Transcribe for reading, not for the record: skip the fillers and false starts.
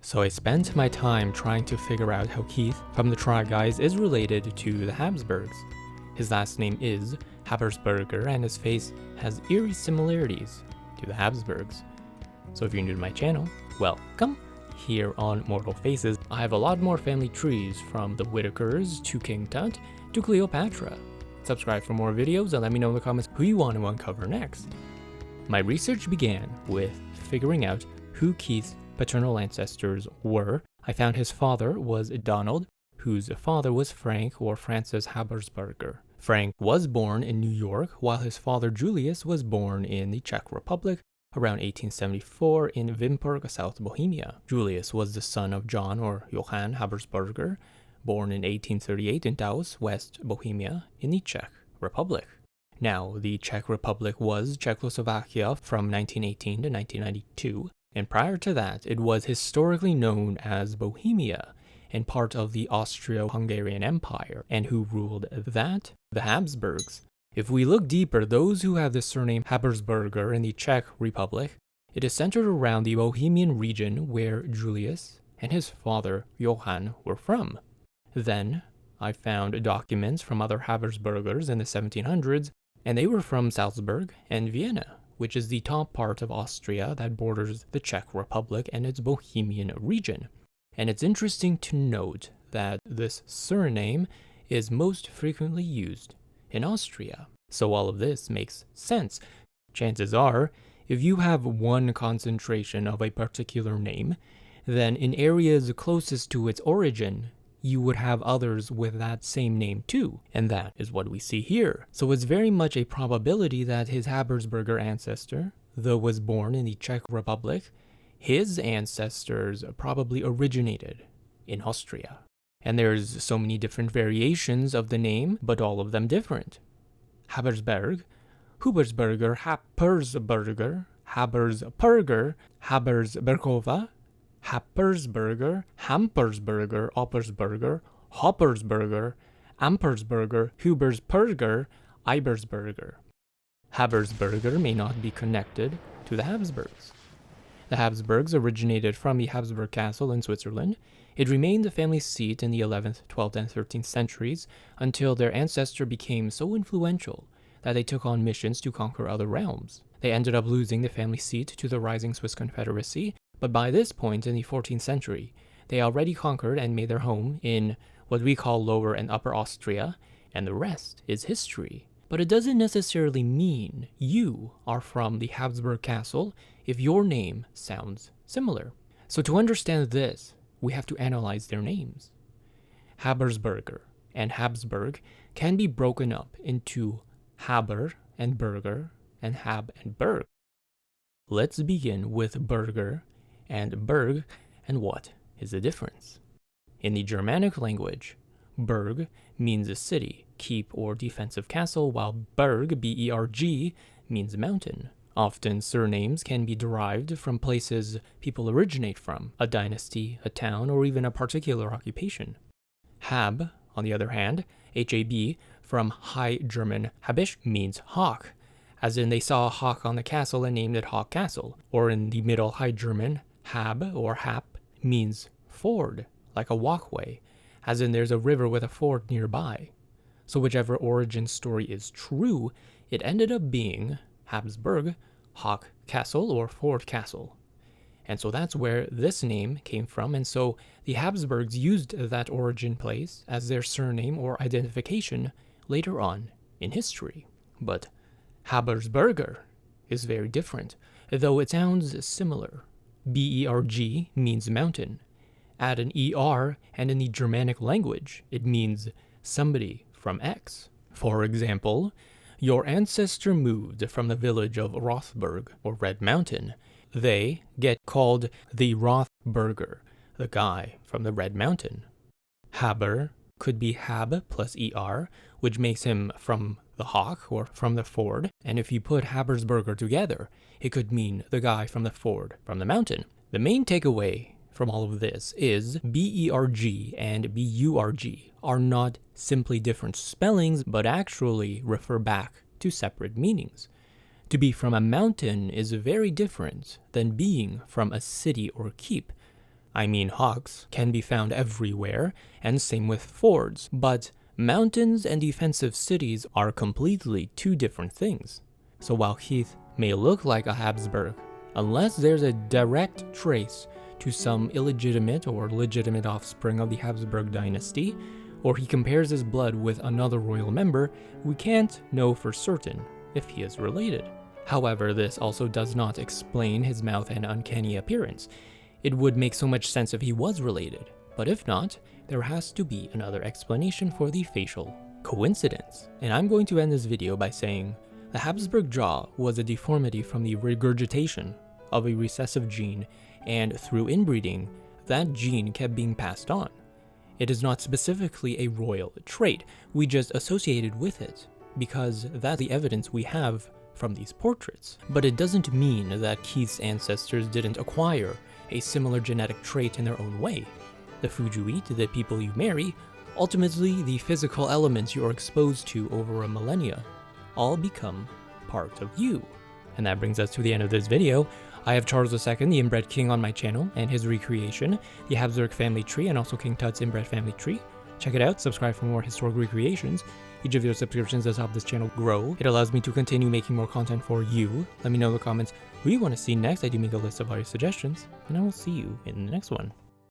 So I spent my time trying to figure out how Keith from the Try Guys is related to the Habsburgs. His last name is Habersberger and his face has eerie similarities to the Habsburgs. So if you're new to my channel, welcome! Here on Mortal Faces, I have a lot more family trees from the Whitakers to King Tut to Cleopatra. Subscribe for more videos and let me know in the comments who you want to uncover next. My research began with figuring out who Keith's paternal ancestors were. I found his father was Donald, whose father was Frank or Francis Habersberger. Frank was born in New York, while his father Julius was born in the Czech Republic around 1874 in Vimperk, South Bohemia. Julius was the son of John or Johann Habersberger, born in 1838 in Taos, West Bohemia, in the Czech Republic. Now, the Czech Republic was Czechoslovakia from 1918 to 1992, and prior to that, it was historically known as Bohemia, and part of the Austro-Hungarian Empire. And who ruled that? The Habsburgs. If we look deeper, those who have the surname Habersberger in the Czech Republic, it is centered around the Bohemian region where Julius and his father Johann were from. Then, I found documents from other Habersbergers in the 1700s, and they were from Salzburg and Vienna, which is the top part of Austria that borders the Czech Republic and its Bohemian region. And it's interesting to note that this surname is most frequently used in Austria. So all of this makes sense. Chances are, if you have one concentration of a particular name, then in areas closest to its origin, you would have others with that same name too, and that is what we see here. So it's very much a probability that his Habersberger ancestor, though was born in the Czech Republic, his ancestors probably originated in Austria. And there's so many different variations of the name, but all of them different. Habersberg, Hubersberger, Habersberger, Habersperger, Habersbergova, Habersberger, Hampersberger, Oppersberger, Hoppersberger, Ampersberger, Hubersperger, Ibersberger. Habersberger may not be connected to the Habsburgs. The Habsburgs originated from the Habsburg Castle in Switzerland. It remained the family seat in the 11th, 12th, and 13th centuries until their ancestor became so influential that they took on missions to conquer other realms. They ended up losing the family seat to the rising Swiss Confederacy, but by this point in the 14th century, they already conquered and made their home in what we call Lower and Upper Austria, and the rest is history. But it doesn't necessarily mean you are from the Habsburg Castle if your name sounds similar. So to understand this, we have to analyze their names. Habersberger and Habsburg can be broken up into Haber and Berger and Hab and Berg. Let's begin with Berger and Berg, and what is the difference? In the Germanic language, Berg means a city, keep, or defensive castle, while Berg, B-E-R-G, means mountain. Often surnames can be derived from places people originate from, a dynasty, a town, or even a particular occupation. Hab, on the other hand, H-A-B, from High German Habisch, means hawk, as in they saw a hawk on the castle and named it Hawk Castle. Or in the Middle High German, Hab or Hap means ford, like a walkway, as in there's a river with a ford nearby. So whichever origin story is true, it ended up being Habsburg, Hawk Castle, or Ford Castle. And so that's where this name came from, and so the Habsburgs used that origin place as their surname or identification later on in history. But Habersberger is very different, though it sounds similar. B-E-R-G means mountain. Add an E-R, and in the Germanic language, it means somebody from X. For example, your ancestor moved from the village of Rothberg, or Red Mountain. They get called the Rothberger, the guy from the Red Mountain. Haber could be Hab plus ER, which makes him from the hawk or from the ford, and if you put Habersberger together, it could mean the guy from the ford, from the mountain. The main takeaway from all of this is B-E-R-G and B-U-R-G are not simply different spellings, but actually refer back to separate meanings. To be from a mountain is very different than being from a city or keep. I mean hawks, can be found everywhere, and same with fords, but mountains and defensive cities are completely two different things. So while Keith may look like a Habsburg, unless there's a direct trace to some illegitimate or legitimate offspring of the Habsburg dynasty, or he compares his blood with another royal member, we can't know for certain if he is related. However, this also does not explain his mouth and uncanny appearance. It would make so much sense if he was related, but if not, there has to be another explanation for the facial coincidence. And I'm going to end this video by saying, the Habsburg jaw was a deformity from the regurgitation of a recessive gene, and through inbreeding, that gene kept being passed on. It is not specifically a royal trait, we just associated with it, because that's the evidence we have from these portraits. But it doesn't mean that Keith's ancestors didn't acquire a similar genetic trait in their own way. The food you eat, the people you marry, ultimately the physical elements you're exposed to over a millennia, all become part of you. And that brings us to the end of this video. I have Charles II, the inbred king, on my channel, and his recreation, the Habsburg family tree, and also King Tut's inbred family tree. Check it out, subscribe for more historical recreations. Each of your subscriptions does help this channel grow. It allows me to continue making more content for you. Let me know in the comments who you want to see next. I do make a list of all your suggestions, and I will see you in the next one.